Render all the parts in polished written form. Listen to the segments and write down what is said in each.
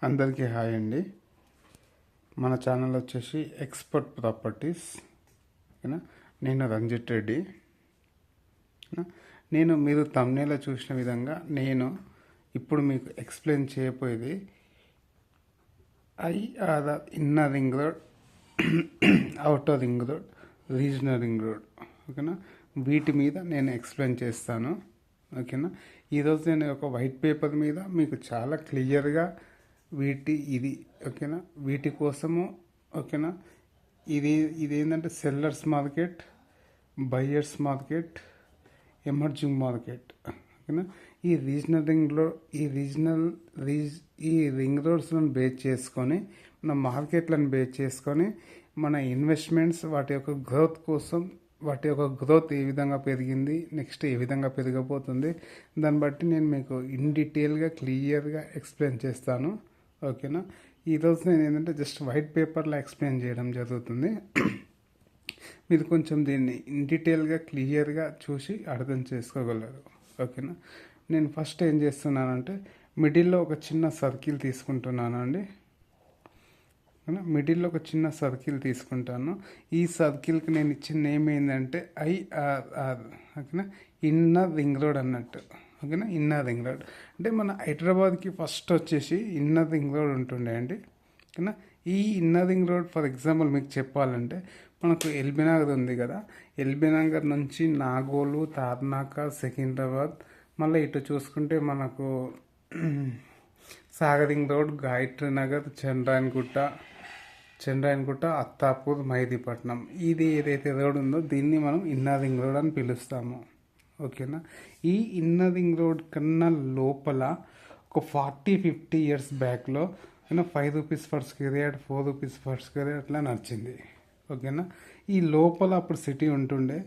అందరికీ హాయ్ అండి. మన ఛానల్ వచ్చేసి ఎక్స్పర్ట్ ప్రాపర్టీస్. ఓకేనా, నేను రంజిత్ రెడ్డి. నేను మీరు thumbnail చూసిన విధంగా నేను ఇప్పుడు మీకు ఎక్స్ప్లెయిన్ చేయబోయేది IRR inner ring road, outer ring road, regional ring road. ఓకేనా, వీటి మీద నేను ఎక్స్ప్లెయిన్ చేస్తాను. ఓకేనా, ఈరోజు నేను ఒక వైట్ పేపర్ మీద మీకు చాలా క్లియర్గా ఓకేనా, వీటి కోసము. ఓకేనా, ఇదేంటంటే sellers market, buyers market, emerging market. ఓకేనా, ఈ రింగ్ రోడ్స్లను బేస్ చేసుకొని, మన మార్కెట్లను బేస్ చేసుకొని మన ఇన్వెస్ట్మెంట్స్ వాటి యొక్క గ్రోత్ కోసం, వాటి యొక్క గ్రోత్ ఏ విధంగా పెరిగింది, నెక్స్ట్ ఏ విధంగా పెరగబోతుంది, దాన్ని బట్టి నేను మీకు ఇన్ డీటెయిల్గా క్లియర్గా ఎక్స్ప్లెయిన్ చేస్తాను. ఓకేనా, ఈరోజు నేను ఏంటంటే జస్ట్ వైట్ పేపర్లో ఎక్స్ప్లెయిన్ చేయడం జరుగుతుంది. మీరు కొంచెం దీన్ని ఇన్ డీటెయిల్గా క్లియర్గా చూసి అర్థం చేసుకోగలరు. ఓకేనా, నేను ఫస్ట్ ఏం చేస్తున్నానంటే మిడిల్లో ఒక చిన్న సర్కిల్ తీసుకుంటున్నాను అండి. మిడిల్లో ఒక చిన్న సర్కిల్ తీసుకుంటాను. ఈ సర్కిల్కి నేను ఇచ్చిన నేమ్ ఏంటంటే ఐఆర్ఆర్. ఓకేనా, ఇన్నర్ రింగ్ రోడ్ అన్నట్టు. ఓకేనా, ఇన్నర్ రింగ్ రోడ్ అంటే మన హైదరాబాద్కి ఫస్ట్ వచ్చేసి ఇన్నర్ రింగ్ రోడ్ ఉంటుండే అండి. ఓకేనా, ఈ inner ring road for example మీకు చెప్పాలంటే మనకు ఎల్బీ నగర్ ఉంది కదా, ఎల్బీ నగర్ నుంచి నాగోలు, తార్నాక, సికింద్రాబాద్, మళ్ళీ ఇటు చూసుకుంటే మనకు సాగర్ రింగ్ రోడ్, గాయత్రి నగర్, చంద్రాయన్గుట్ట, అత్తాపూర్, మైదీపట్నం. ఇది ఏదైతే రోడ్ ఉందో దీన్ని మనం ఇన్నర్ రింగ్ రోడ్ అని పిలుస్తాము. ఓకేనా, ఈ ఇన్నర్ రింగ్ రోడ్ కన్నా లోపల ఒక 40-50 ఇయర్స్ బ్యాక్లో 5 rupees per square yard, 4 rupees per square yard అట్లా నడిచింది. ఓకేనా, ఈ లోపల అప్పుడు సిటీ ఉంటుండే,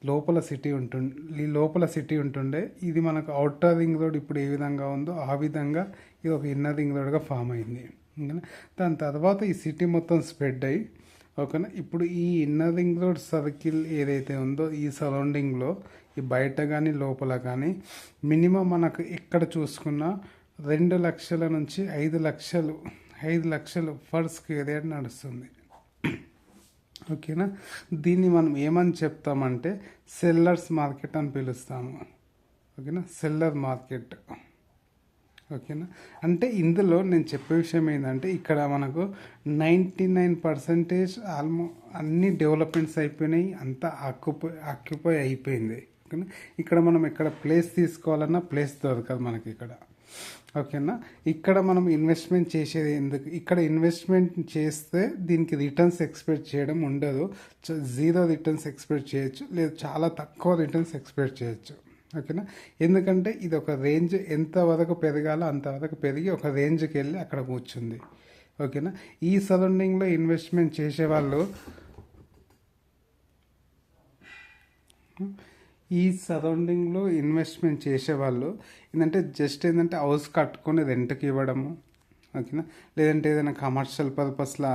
లోపల సిటీ ఉంటుండే. ఇది మనకు అవుటర్ రింగ్ రోడ్ ఇప్పుడు ఏ విధంగా ఉందో ఆ విధంగా ఇది ఒక ఇన్నర్ రింగ్ రోడ్గా ఫామ్ అయింది. ఓకేనా, దాని తర్వాత ఈ సిటీ మొత్తం స్ప్రెడ్ అయ్యి, ఓకేనా, ఇప్పుడు ఈ ఇన్నర్ రింగ్ రోడ్ సర్కిల్ ఏదైతే ఉందో ఈ సరౌండింగ్లో ఈ బయట కానీ లోపల కానీ మినిమం మనకు ఎక్కడ చూసుకున్నా 2 లక్షల నుంచి 5 లక్షలు పర్ స్క్వేర్ యార్డ్ నడుస్తుంది. ఓకేనా, దీన్ని మనం ఏమని చెప్తామంటే సెల్లర్స్ మార్కెట్ అని పిలుస్తాము. ఓకేనా, సెల్లర్ మార్కెట్. ఓకేనా, అంటే ఇందులో నేను చెప్పే విషయం ఏంటంటే ఇక్కడ మనకు 99% అన్ని డెవలప్మెంట్స్ అయిపోయినాయి, అంతా ఆక్యుపై అయిపోయింది. ఓకేనా, ఇక్కడ మనం ఎక్కడ ప్లేస్ తీసుకోవాలన్నా ప్లేస్ దొరకదు మనకి ఇక్కడ. ఓకేనా, ఇక్కడ మనం ఇన్వెస్ట్మెంట్ చేసేది ఎందుకు, ఇక్కడ ఇన్వెస్ట్మెంట్ చేస్తే దీనికి రిటర్న్స్ ఎక్స్పెక్ట్ చేయడం ఉండదు. 0 రిటర్న్స్ ఎక్స్పెక్ట్ చేయొచ్చు, లేదు చాలా తక్కువ రిటర్న్స్ ఎక్స్పెక్ట్ చేయొచ్చు. ఓకేనా, ఎందుకంటే ఇది ఒక రేంజ్, ఎంతవరకు పెరగాలో అంతవరకు పెరిగి ఒక రేంజ్కి వెళ్ళి అక్కడ కూర్చుంది. ఓకేనా, ఈ సరౌండింగ్లో ఇన్వెస్ట్మెంట్ చేసేవాళ్ళు ఏంటంటే జస్ట్ ఏంటంటే హౌస్ కట్టుకొని రెంట్కి ఇవ్వడము. ఓకేనా, లేదంటే ఏదైనా కమర్షియల్ పర్పస్లో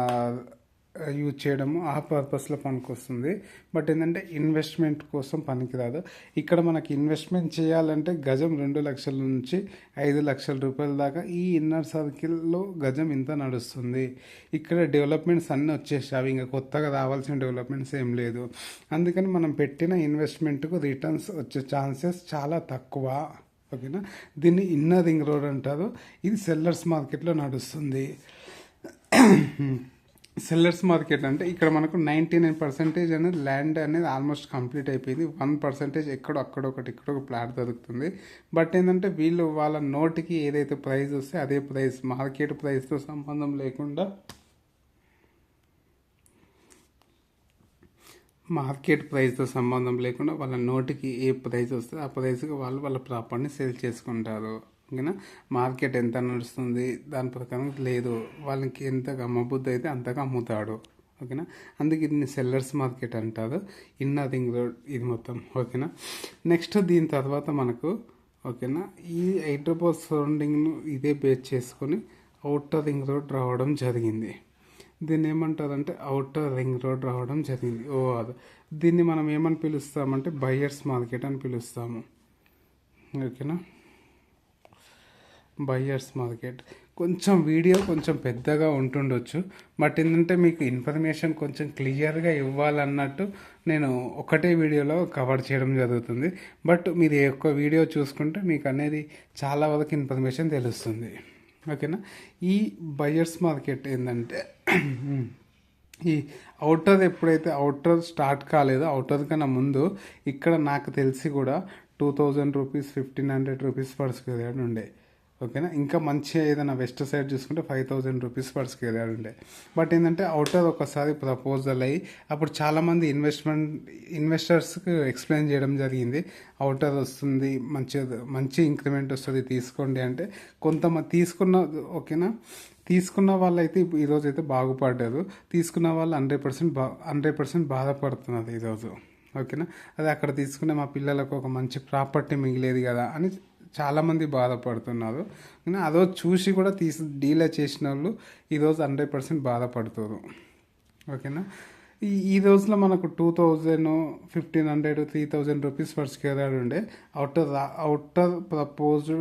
యూజ్ చేయడము, ఆ పర్పస్లో పనికొస్తుంది. బట్ ఏంటంటే ఇన్వెస్ట్మెంట్ కోసం పనికిరాదు. ఇక్కడ మనకి ఇన్వెస్ట్మెంట్ చేయాలంటే గజం 2 లక్షల నుంచి 5 లక్షల రూపాయల దాకా ఈ ఇన్నర్ సర్కిల్లో గజం ఇంత నడుస్తుంది. ఇక్కడ డెవలప్మెంట్స్ అన్నీ వచ్చేసాయి, ఇంకా కొత్తగా రావాల్సిన డెవలప్మెంట్స్ ఏం లేదు. అందుకని మనం పెట్టిన ఇన్వెస్ట్మెంట్కు రిటర్న్స్ వచ్చే ఛాన్సెస్ చాలా తక్కువ. ఓకేనా, దీన్ని ఇన్నర్ రింగ్ రోడ్ అంటారు. ఇది సెల్లర్స్ మార్కెట్లో నడుస్తుంది. సెల్లర్స్ మార్కెట్ అంటే ఇక్కడ మనకు 99% అనేది ల్యాండ్ అనేది ఆల్మోస్ట్ కంప్లీట్ అయిపోయింది. 1% అక్కడొక ప్లాట్ దొరుకుతుంది. బట్ ఏంటంటే వీళ్ళు వాళ్ళ నోటికి ఏదైతే ప్రైస్ వస్తే అదే ప్రైస్, మార్కెట్ ప్రైస్తో సంబంధం లేకుండా వాళ్ళ నోటికి ఏ ప్రైస్ వస్తే ఆ ప్రైస్కి వాళ్ళ ప్రాపర్టీని సేల్ చేసుకుంటారు. ఓకేనా, మార్కెట్ ఎంత నడుస్తుంది దాని ప్రకారం లేదు, వాళ్ళకి ఎంతగా అమ్మబుద్ధి అయితే అంతగా అమ్ముతాడు. ఓకేనా, అందుకే దీన్ని సెల్లర్స్ మార్కెట్ అంటారు. ఇన్నర్ రింగ్ రోడ్ ఇది మొత్తం. ఓకేనా, నెక్స్ట్ దీని తర్వాత మనకు ఓకేనా ఈ హైదరాబాద్ సరౌండింగ్ను ఇదే బేస్ చేసుకొని అవుటర్ రింగ్ రోడ్ రావడం జరిగింది. దీన్ని ఏమంటారంటే అవుటర్ రింగ్ రోడ్ రావడం జరిగింది. దీన్ని మనం ఏమని పిలుస్తామంటే బయ్యర్స్ మార్కెట్ అని పిలుస్తాము. ఓకేనా, బయ్యర్స్ మార్కెట్. కొంచెం వీడియో కొంచెం పెద్దగా ఉంటుండొచ్చు. బట్ ఏంటంటే మీకు ఇన్ఫర్మేషన్ కొంచెం క్లియర్గా ఇవ్వాలన్నట్టు నేను ఒకటే వీడియోలో కవర్ చేయడం జరుగుతుంది. బట్ మీరు ఏ ఒక్క వీడియో చూసుకుంటే మీకు అనేది చాలా వరకు ఇన్ఫర్మేషన్ తెలుస్తుంది. ఓకేనా. ఈ బయర్స్ మార్కెట్ ఏంటంటే ఈ అవుటర్ ఎప్పుడైతే అవుటర్ స్టార్ట్ కాలేదో, అవుటర్ కన్నా ముందు ఇక్కడ నాకు తెలిసి కూడా 2000 rupees 1500 rupees per square yard ఉండే. ఓకేనా. ఇంకా మంచిగా ఏదైనా వెస్ట్ సైడ్ చూసుకుంటే 5000 రూపీస్ పర్ స్క్వేర్ యార్డ్ ఉండే. బట్ ఏంటంటే అవుటర్ ఒకసారి ప్రపోజల్ అయ్యి అప్పుడు చాలామంది ఇన్వెస్టర్స్కి ఎక్స్ప్లెయిన్ చేయడం జరిగింది. అవుటర్ వస్తుంది, మంచి ఇంక్రిమెంట్ వస్తుంది, తీసుకోండి అంటే కొంతమంది ఓకేనా, తీసుకున్న వాళ్ళు అయితే ఈరోజు అయితే బాగుపడ్డారు. తీసుకున్న వాళ్ళు 100% బాధపడుతున్నారు ఈరోజు. ఓకేనా. అది అక్కడ తీసుకునే మా పిల్లలకు ఒక మంచి ప్రాపర్టీ మిగిలేదు కదా అని చాలామంది బాధపడుతున్నారు. అదో చూసి కూడా డీలే చేసిన వాళ్ళు ఈరోజు 100% బాధపడుతారు. ఓకేనా. ఈ రోజులో మనకు 2000, 1500, 3000 రూపీస్ పర్ స్క్వేర్ యార్డ్ ఉండే. అవుటర్ ప్రపోజ్డ్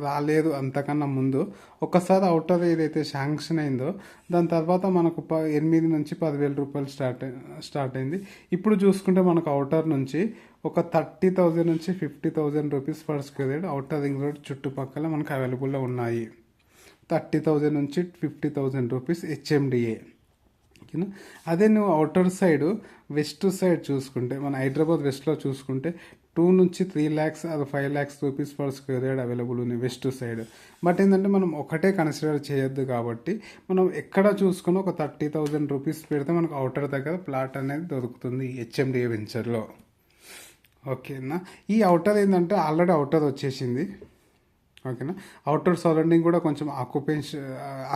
రాలేదు అంతకన్నా ముందు. ఒకసారి అవుటర్ ఏదైతే శాంక్షన్ అయిందో దాని తర్వాత మనకు 8 నుంచి 10,000 రూపాయలు స్టార్ట్ అయింది. ఇప్పుడు చూసుకుంటే మనకు అవుటర్ నుంచి ఒక 30,000 నుంచి 50,000 rupees per square yard outer ring road చుట్టుపక్కల మనకు అవైలబుల్లో ఉన్నాయి. 30,000 నుంచి 50,000 రూపీస్ హెచ్ఎండిఏ. ఓకేనా. అదే నువ్వు అవుటర్ సైడ్ వెస్ట్ సైడ్ చూసుకుంటే, మన హైదరాబాద్ వెస్ట్లో చూసుకుంటే 2 నుంచి 3 lakhs అది 5 lakhs rupees per square yard available ఉంది వెస్ట్ సైడ్. బట్ ఏంటంటే మనం ఒకటే కన్సిడర్ చేయొద్దు కాబట్టి మనం ఎక్కడ చూసుకుని ఒక 30,000 రూపీస్ పెడితే మనకు అవుటర్ దగ్గర ప్లాట్ అనేది దొరుకుతుంది హెచ్ఎండిఏ వెంచర్లో. ఓకేనా. ఈ అవుటర్ ఏంటంటే ఆల్రెడీ అవుటర్ వచ్చేసింది. ఓకేనా. అవుటర్ సరౌండింగ్ కూడా కొంచెం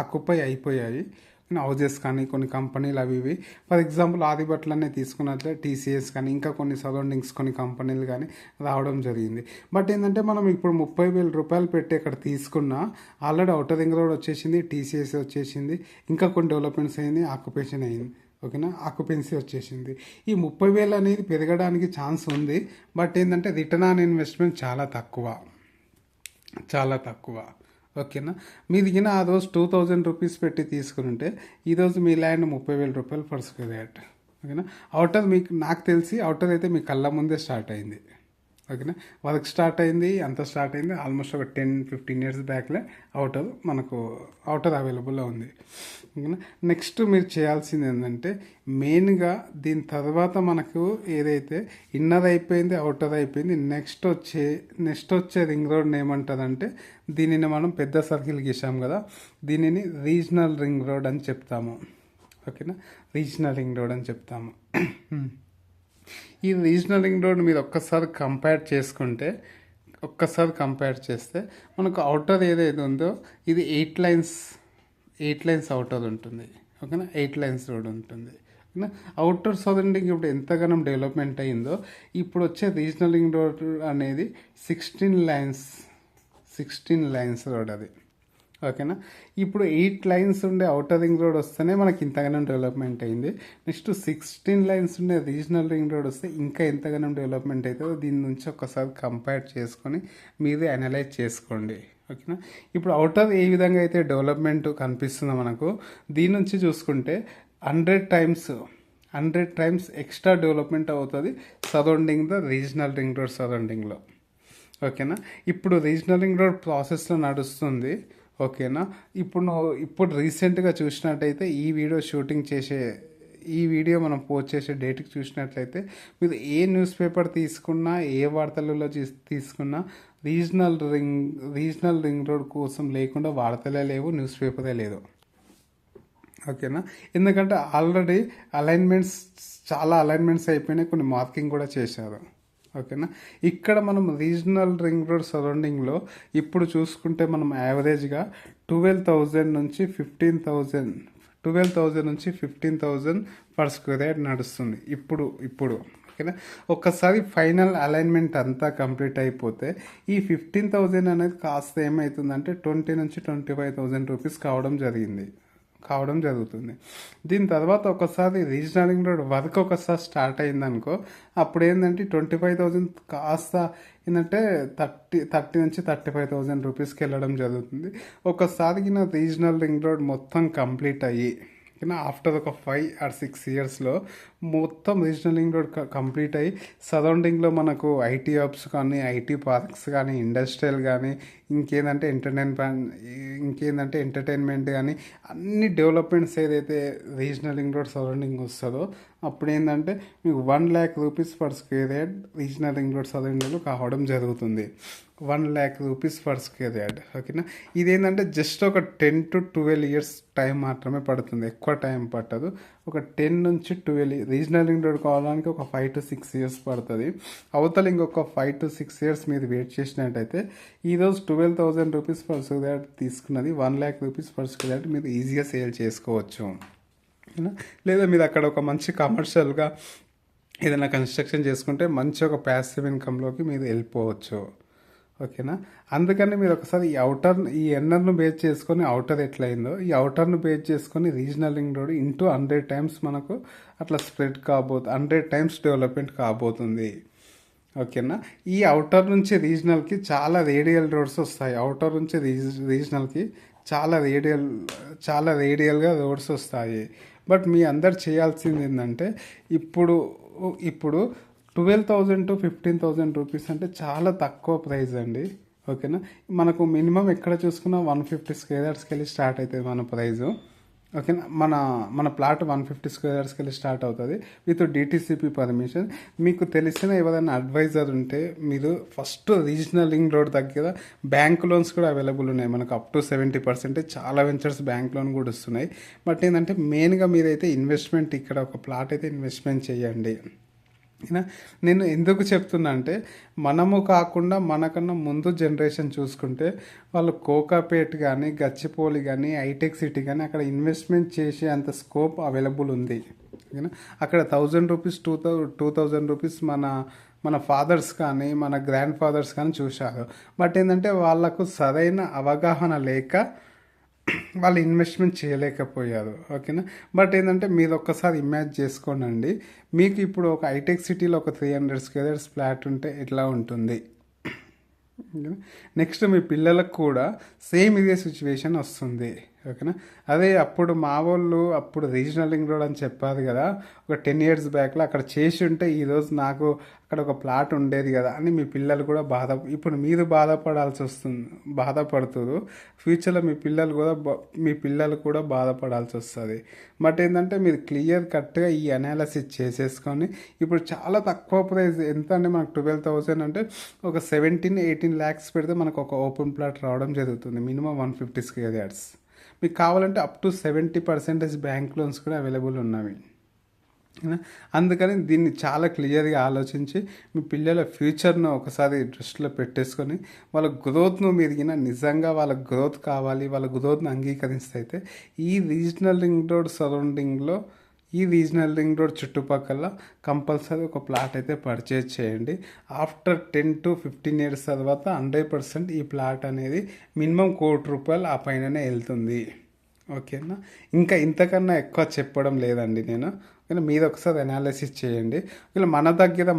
ఆక్యుపై అయిపోయాయి. హౌజెస్ కానీ కొన్ని కంపెనీలు అవి ఇవి. ఫర్ ఎగ్జాంపుల్ ఆదిబట్లనే తీసుకున్నట్లే టీసీఎస్ కానీ ఇంకా కొన్ని సరౌండింగ్స్ కొన్ని కంపెనీలు కానీ రావడం జరిగింది. బట్ ఏంటంటే మనం ఇప్పుడు 30,000 రూపాయలు పెట్టి అక్కడ తీసుకున్నా ఆల్రెడీ అవుటర్ రింగ్ రోడ్ వచ్చేసింది, టీసీఎస్ వచ్చేసింది, ఇంకా కొన్ని డెవలప్మెంట్స్ అయింది, ఆక్యుపేషన్ అయింది. ఓకేనా. ఆక్యుపెన్సీ వచ్చేసింది. ఈ 30,000 అనేది పెరగడానికి ఛాన్స్ ఉంది. బట్ ఏంటంటే రిటర్న్ ఆన్ ఇన్వెస్ట్మెంట్ చాలా తక్కువ. ఓకేనా. మీది కింద ఆ రోజు 2000 రూపీస్ పెట్టి తీసుకుని ఈరోజు మీ ల్యాండ్ 30,000 రూపాయలు పర్ స్క్వేర్ యార్డ్. ఓకేనా. అవుటర్ నాకు తెలిసి అవుటర్ అయితే మీ కళ్ళ ముందే స్టార్ట్ అయింది. ఓకేనా. వర్క్ స్టార్ట్ అయింది ఆల్మోస్ట్ ఒక 10-15 years బ్యాక్లే అవుటర్ అవైలబుల్లో ఉంది. ఓకేనా. నెక్స్ట్ మీరు చేయాల్సింది ఏంటంటే మెయిన్గా దీని తర్వాత మనకు ఏదైతే ఇన్నర్ అయిపోయింది, అవుటర్ అయిపోయింది, నెక్స్ట్ వచ్చే రింగ్ రోడ్ని ఏమంటారంటే దీనిని మనం పెద్ద సర్కిల్ గీసాం కదా, దీనిని రీజనల్ రింగ్ రోడ్ అని చెప్తాము. ఓకేనా. రీజనల్ రింగ్ రోడ్ అని చెప్తాము. ఈ రీజనల్ రింగ్ రోడ్ మీరు ఒక్కసారి కంపేర్ చేస్తే మనకు అవుటర్ ఏదైతే ఉందో ఇది 8 lines అవుటర్ ఉంటుంది. ఓకేనా. 8 lines రోడ్ ఉంటుంది. ఓకేనా. అవుటర్ సరౌండింగ్ ఇప్పుడు ఎంతగానో డెవలప్మెంట్ అయ్యిందో ఇప్పుడు వచ్చే రీజనల్ రింగ్ రోడ్ అనేది 16 lines రోడ్ అది. ఓకేనా. ఇప్పుడు 8 lines ఉండే అవుటర్ రింగ్ రోడ్ వస్తేనే మనకి ఇంతగానో డెవలప్మెంట్ అయింది. నెక్స్ట్ 16 lines ఉండే రీజనల్ రింగ్ రోడ్ వస్తే ఇంకా ఎంతగానో డెవలప్మెంట్ అవుతుందో దీని నుంచి ఒకసారి కంపేర్ చేసుకొని మీరే అనలైజ్ చేసుకోండి. ఓకేనా. ఇప్పుడు అవుటర్ ఏ విధంగా అయితే డెవలప్మెంట్ కనిపిస్తుందో మనకు దీని నుంచి చూసుకుంటే 100 times ఎక్స్ట్రా డెవలప్మెంట్ అవుతుంది surrounding the regional ring road సరౌండింగ్లో. ఓకేనా. ఇప్పుడు రీజనల్ రింగ్ రోడ్ ప్రాసెస్లో నడుస్తుంది. ఓకేనా. ఇప్పుడు రీసెంట్గా చూసినట్టయితే ఈ వీడియో మనం పోస్ట్ చేసే డేట్కి చూసినట్లయితే మీరు ఏ న్యూస్ పేపర్ తీసుకున్నా ఏ వార్తలలో తీసుకున్నా రీజనల్ రింగ్ రోడ్ కోసం లేకుండా వార్తలే లేవు, న్యూస్ పేపరే లేదు. ఓకేనా. ఎందుకంటే ఆల్రెడీ చాలా అలైన్మెంట్స్ అయిపోయినాయి, కొన్ని మార్కింగ్ కూడా చేశారు. ఓకేనా. ఇక్కడ మనం రీజనల్ రింగ్ రోడ్ సరౌండింగ్లో ఇప్పుడు చూసుకుంటే మనం యావరేజ్గా 12,000 నుంచి 15,000 పర్ స్క్వేర్ యార్డ్ నడుస్తుంది ఇప్పుడు. ఓకేనా. ఒక్కసారి ఫైనల్ అలైన్మెంట్ అంతా కంప్లీట్ అయిపోతే ఈ 15,000 అనేది కాస్త ఏమవుతుందంటే 20 నుంచి 25,000 రూపీస్ కావడం జరిగింది. కావడం జరుగుతుంది. దీని తర్వాత ఒకసారి రీజనల్ రింగ్ రోడ్ వర్క్ ఒకసారి స్టార్ట్ అయిందనుకో, అప్పుడు ఏంటంటే 25,000 కాస్త ఏంటంటే 30 నుంచి 35,000 రూపీస్కి వెళ్ళడం జరుగుతుంది. ఒకసారి నా రీజనల్ రింగ్ రోడ్ మొత్తం కంప్లీట్ అయ్యి ఆఫ్టర్ ఒక 5 or 6 ఇయర్స్లో మొత్తం రీజనల్ రింగ్ రోడ్ కంప్లీట్ అయ్యి సరౌండింగ్లో మనకు ఐటీ హబ్స్ కానీ, ఐటీ పార్క్స్ కానీ, ఇండస్ట్రియల్ కానీ, ఇంకేందంటే ఎంటర్టైన్మెంట్ కానీ అన్ని డెవలప్మెంట్స్ ఏదైతే రీజనల్ రింగ్ రోడ్ సరౌండింగ్ వస్తుందో అప్పుడు ఏంటంటే మీకు 1,00,000 rupees per square yard regional ring road సరౌండింగ్లో కావడం జరుగుతుంది. 1,00,000 రూపీస్ పర్ స్క్వేర్ యార్డ్. ఓకేనా, ఇదేంటంటే జస్ట్ ఒక 10 to 12 ఇయర్స్ టైం మాత్రమే పడుతుంది, ఎక్కువ టైం పట్టదు. ఒక 10 నుంచి 12 రీజనల్ రింగ్ రోడ్ కావడానికి ఒక 5 to 6 ఇయర్స్ పడుతుంది. అవతల ఇంకొక 5 to 6 ఇయర్స్ మీరు వెయిట్ చేసినట్టయితే ఈరోజు 12,000 రూపీస్ పర్ స్క్వేర్ యార్డ్ తీసుకున్నది 1,00,000 రూపీస్ పర్ స్క్వేర్ యార్డ్ మీరు ఈజీగా సేల్ చేసుకోవచ్చు. లేదా మీరు అక్కడ ఒక మంచి కమర్షియల్గా ఏదైనా కన్స్ట్రక్షన్ చేసుకుంటే మంచి ఒక ప్యాసివ్ ఇన్కమ్లోకి మీరు వెళ్ళిపోవచ్చు. ఓకేనా, అందుకని మీరు ఒకసారి ఈ ఎన్నర్ను బేస్ చేసుకొని అవుటర్ ఎట్లయిందో ఈ అవుటర్ను బేస్ చేసుకొని regional ring road into 100 times మనకు అట్లా స్ప్రెడ్ 100 times డెవలప్మెంట్ కాబోతుంది. ఓకేనా, ఈ అవుటర్ నుంచి రీజనల్కి చాలా రేడియల్ రోడ్స్ వస్తాయి. అవుటర్ నుంచి రీజనల్కి చాలా రేడియల్గా రోడ్స్ వస్తాయి. బట్ మీ అందరు చేయాల్సింది ఏంటంటే ఇప్పుడు 12,000 to 15,000 రూపీస్ అంటే చాలా తక్కువ ప్రైస్ అండి. ఓకేనా, మనకు మినిమం ఎక్కడ చూసుకున్నా 150 స్క్వేర్ యార్డ్స్కి వెళ్ళి స్టార్ట్ అవుతుంది మన ప్రైజు. ఓకేనా, మన ప్లాట్ 150 స్క్వేర్ యార్డ్స్కి వెళ్ళి స్టార్ట్ అవుతుంది విత్ డిటీసీపీ పర్మిషన్. మీకు తెలిసిన ఎవరైనా అడ్వైజర్ ఉంటే మీరు ఫస్ట్ రీజనల్ రింగ్ రోడ్ దగ్గర బ్యాంక్ లోన్స్ కూడా అవైలబుల్ ఉన్నాయి మనకు అప్ టు 70%. చాలా వెంచర్స్ బ్యాంక్ లోన్ కూడా వస్తున్నాయి. బట్ ఏంటంటే మెయిన్గా మీరైతే ఇన్వెస్ట్మెంట్ ఇక్కడ ఒక ప్లాట్ అయితే ఇన్వెస్ట్మెంట్ చేయండి. నేను ఎందుకు చెప్తున్నా అంటే మనము కాకుండా మనకన్నా ముందు జనరేషన్ చూసుకుంటే వాళ్ళు కోకాపేట్ కానీ, గచ్చిపోలి కానీ, హైటెక్ సిటీ కానీ అక్కడ ఇన్వెస్ట్మెంట్ చేసే అంత స్కోప్ అవైలబుల్ ఉంది. అక్కడ 1,000 రూపీస్ 2,000 రూపీస్ మన ఫాదర్స్ కానీ, మన గ్రాండ్ ఫాదర్స్ కానీ చూశారు. బట్ ఏంటంటే వాళ్ళకు సరైన అవగాహన లేక వాళ్ళు ఇన్వెస్ట్మెంట్ చేయలేకపోయారు. ఓకేనా, బట్ ఏంటంటే మీరు ఒక్కసారి ఇమాజిన్ చేసుకోండి, మీకు ఇప్పుడు ఒక హైటెక్ సిటీలో ఒక 300 స్క్వేర్ యార్డ్స్ ఫ్లాట్ ఉంటే ఎట్లా ఉంటుంది. నెక్స్ట్ మీ పిల్లలకు కూడా సేమ్ ఇదే సిచ్యువేషన్ వస్తుంది. ఓకేనా, అదే అప్పుడు మా వాళ్ళు అప్పుడు రీజనల్ రింగ్ రోడ్ అని చెప్పారు కదా, ఒక 10 years బ్యాక్లో అక్కడ చేసి ఉంటే ఈరోజు నాకు అక్కడ ఒక ప్లాట్ ఉండేది కదా అని మీ పిల్లలు కూడా ఇప్పుడు మీరు బాధపడుతున్నారు, ఫ్యూచర్లో మీ పిల్లలు కూడా బాధపడాల్సి వస్తుంది. బట్ ఏంటంటే మీరు క్లియర్ కట్గా ఈ అనాలిసిస్ చేసేసుకొని ఇప్పుడు చాలా తక్కువ ప్రైస్ ఎంత అంటే మనకు 12,000 అంటే ఒక 17-18 lakhs పెడితే మనకు ఒక ఓపెన్ ప్లాట్ రావడం జరుగుతుంది. Minimum 150 square yards. మీకు కావాలంటే అప్ టు 70% బ్యాంక్ లోన్స్ కూడా అవైలబుల్ ఉన్నవి. అందుకని దీన్ని చాలా క్లియర్గా ఆలోచించి మీ పిల్లల ఫ్యూచర్ను ఒకసారి దృష్టిలో పెట్టేసుకొని వాళ్ళ గ్రోత్ను మీరిగిన నిజంగా వాళ్ళ గ్రోత్ కావాలి, వాళ్ళ గ్రోత్ను అంగీకరిస్తే అయితే ఈ రీజనల్ రింగ్ రోడ్ సరౌండింగ్లో ఈ రీజనల్ రింగ్ రోడ్ చుట్టుపక్కల కంపల్సరీ ఒక ప్లాట్ అయితే పర్చేజ్ చేయండి. ఆఫ్టర్ 10 to 15 years తర్వాత 100% ఈ ప్లాట్ అనేది మినిమం ₹1,00,00,000 ఆ పైననే వెళ్తుంది. ఓకేనా, ఇంకా ఇంతకన్నా ఎక్కువ చెప్పడం లేదండి నేను. కానీ మీరు ఒకసారి అనాలిసిస్ చేయండి. ఇలా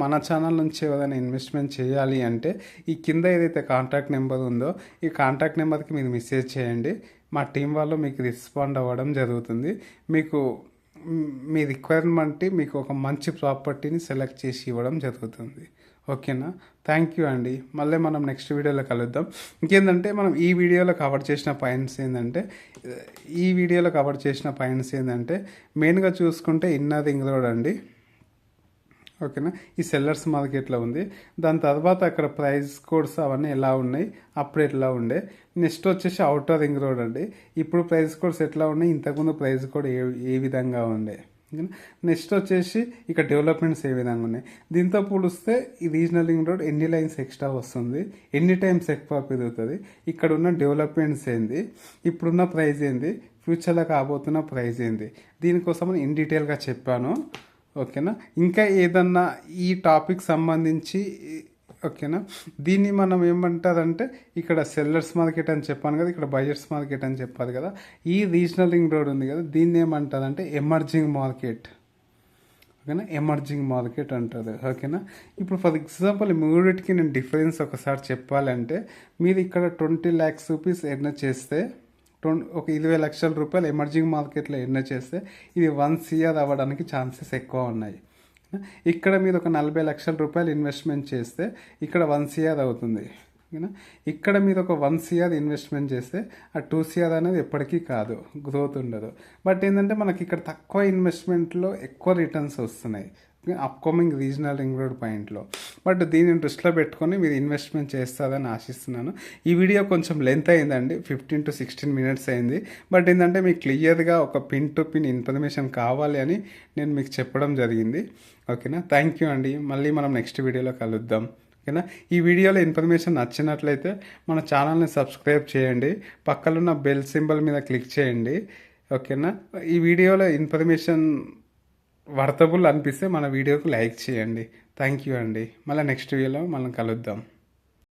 మన ఛానల్ నుంచి ఏదైనా ఇన్వెస్ట్మెంట్ చేయాలి అంటే ఈ కింద ఏదైతే కాంటాక్ట్ నెంబర్ ఉందో ఈ కాంటాక్ట్ నెంబర్కి మీరు మెసేజ్ చేయండి. మా టీం వాళ్ళు మీకు రెస్పాండ్ అవ్వడం జరుగుతుంది. మీ రిక్వైర్మెంట్ మీకు ఒక మంచి ప్రాపర్టీని సెలెక్ట్ చేసి ఇవ్వడం జరుగుతుంది. ఓకేనా, థ్యాంక్ యూ అండి. మళ్ళీ మనం నెక్స్ట్ వీడియోలో కలుద్దాం. ఇంకేంటంటే మనం ఈ వీడియోలో కవర్ చేసిన పాయింట్స్ ఏంటంటే మెయిన్గా చూసుకుంటే ఇన్నర్ రింగ్ రోడ్ అండి. ఓకేనా, ఈ సెల్లర్స్ మార్కెట్లో ఉంది. దాని తర్వాత అక్కడ ప్రైస్ కోడ్స్ అవన్నీ ఎలా ఉన్నాయి, అప్పుడు ఎట్లా ఉండే. నెక్స్ట్ వచ్చేసి అవుటర్ రింగ్ రోడ్ అండి. ఇప్పుడు ప్రైస్ కోడ్స్ ఎట్లా ఉన్నాయి, ఇంతకుముందు ప్రైస్ కోడ్ ఏ విధంగా ఉండే. నెక్స్ట్ వచ్చేసి ఇక డెవలప్మెంట్స్ ఏ విధంగా ఉన్నాయి. దీంతో పోలిస్తే ఈ రీజనల్ రింగ్ రోడ్ ఎన్ని లైన్స్ ఎక్స్ట్రా వస్తుంది, ఎన్ని టైమ్స్ ఎక్కువ పెరుగుతుంది, ఇక్కడ ఉన్న డెవలప్మెంట్స్ ఏంది, ఇప్పుడున్న ప్రైస్ ఏంది, ఫ్యూచర్లో కాబోతున్న ప్రైస్ ఏంది, దీనికోసం ఇన్ డీటెయిల్గా చెప్పాను. ఓకేనా, ఇంకా ఏదన్నా ఈ టాపిక్ సంబంధించి ఓకేనా. దీన్ని మనం ఏమంటారంటే ఇక్కడ సెల్లర్స్ మార్కెట్ అని చెప్పాను కదా, ఇక్కడ బయర్స్ మార్కెట్ అని చెప్పాలి కదా. ఈ రీజనల్ రింగ్ రోడ్ ఉంది కదా, దీన్ని ఏమంటారంటే ఎమర్జింగ్ మార్కెట్. ఓకేనా, ఎమర్జింగ్ మార్కెట్ అంటారు. ఓకేనా. ఇప్పుడు ఫర్ ఎగ్జాంపుల్ మూడిటికి నేను డిఫరెన్స్ ఒకసారి చెప్పాలంటే, మీరు ఇక్కడ 20 lakhs రూపీస్ ఎర్న్ చేస్తే, ఒక 20 లక్షల రూపాయలు ఎమర్జింగ్ మార్కెట్లో ఎర్న్ చేస్తే ఇది 1 CR అవ్వడానికి ఛాన్సెస్ ఎక్కువ ఉన్నాయి. ఇక్కడ మీరు ఒక 40 లక్షల రూపాయలు ఇన్వెస్ట్మెంట్ చేస్తే ఇక్కడ 1 CR అవుతుంది. ఓకేనా. ఇక్కడ మీరు ఒక 1 CR ఇన్వెస్ట్మెంట్ చేస్తే ఆ 2 CR అనేది ఎప్పటికీ కాదు, గ్రోత్ ఉండదు. బట్ ఏంటంటే మనకి ఇక్కడ తక్కువ ఇన్వెస్ట్మెంట్లో ఎక్కువ రిటర్న్స్ వస్తున్నాయి అప్కమింగ్ రీజనల్ రింగ్ రోడ్ పాయింట్లో. బట్ దీన్ని దృష్టిలో పెట్టుకొని మీరు ఇన్వెస్ట్మెంట్ చేస్తారని ఆశిస్తున్నాను. ఈ వీడియో కొంచెం లెంత్ అయిందండి, 15 to 16 minutes అయింది. బట్ ఏంటంటే మీకు క్లియర్గా ఒక పిన్ టు పిన్ ఇన్ఫర్మేషన్ కావాలి అని నేను మీకు చెప్పడం జరిగింది. ఓకేనా. థ్యాంక్ యూ అండి. మళ్ళీ మనం నెక్స్ట్ వీడియోలో కలుద్దాం. ఓకేనా. ఈ వీడియోలో ఇన్ఫర్మేషన్ నచ్చినట్లయితే మన ఛానల్ని సబ్స్క్రైబ్ చేయండి, పక్కనున్న బెల్ సింబల్ మీద క్లిక్ చేయండి. ఓకేనా. ఈ వీడియోలో ఇన్ఫర్మేషన్ వర్తబుల్ అనిపిస్తే మన వీడియోకి లైక్ చేయండి. థ్యాంక్ యూ అండి. మళ్ళీ నెక్స్ట్ వీడియోలో మనం కలుద్దాం.